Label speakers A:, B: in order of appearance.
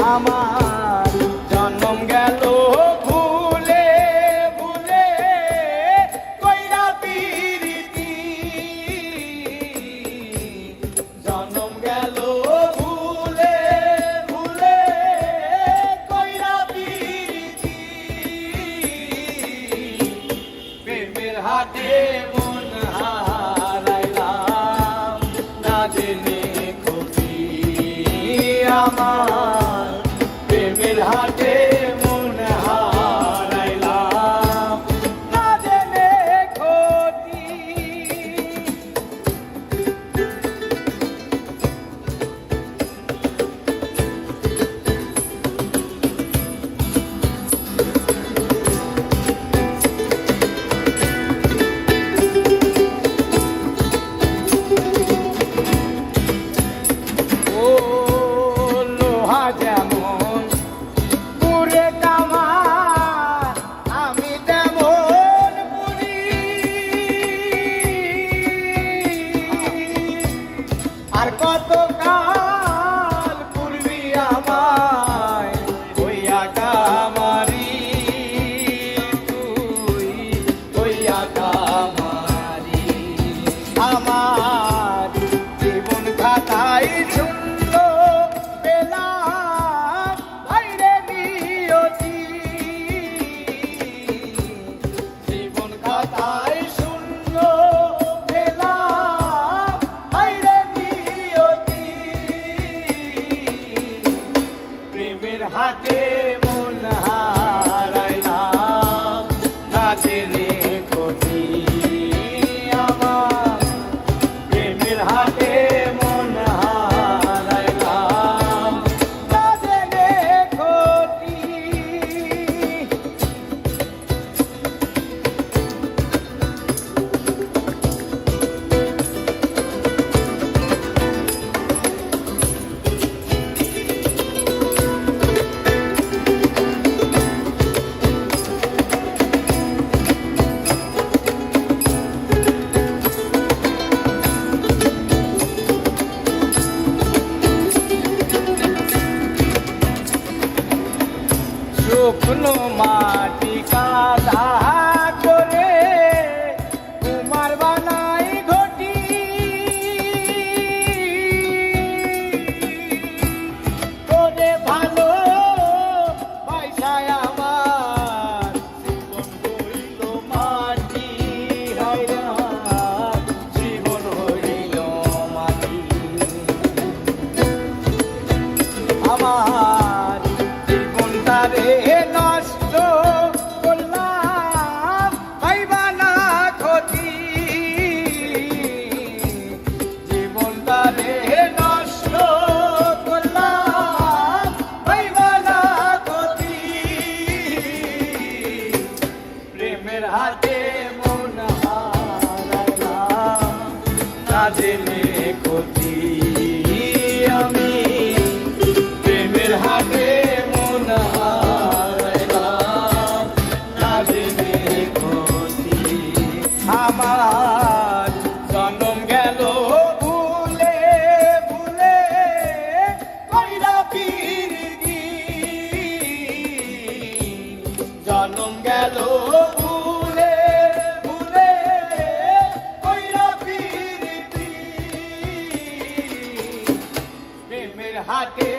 A: আমার জন্ম গেল ভুলে ভুলে কইরা পিরিতি জন্ম গেল ভুলে ভুলে কইরা পিরিতি প্রেমের হাতে মন হারাইলাম না জেনে ক্ষতি আমার প্রেমের হাতে মন হারাইলাম না জেনে ক্ষতি ও লোহা যেমন পুরে কামার আমি তেমন পুরি আর কত কাল পূর্বি আমায় হইয়া কামারি তুই হইয়া কামারি আমার জীবন খাতায় শূন্য পেলাম ভাইরে নিয়তি জীবন খাতায় শূন্য পেলাম ভাইরে নিয়তি প্রেমের হাতে মন হারাইলাম না জেনে ক্ষতি আমার প্রেমের হাতে মন হারাইলাম না জেনে ক্ষতি শুকনো মাটি কাদা করে কুমার বানাই ঘটি করে ভালো পয়সায় আমার জীবন হইল মাটি হায়রান জীবন হইল মাটি আমার জীবনটারে নষ্ট করলাম পাইবা না ক্ষতি জীবনটারে নষ্ট করলাম পাইবা না ক্ষতি প্রেমের হাতে মন হারাইলাম না জেনে ক্ষতি আমি প্রেমের হাতে মন হারাইলাম না জেনে ক্ষতি আমার জন্ম গেল ভুলে ভুলে কইরা পিরিতি জন্ম গেল ভুলে ভুলে কইরা পিরিতি প্রেমের হাতে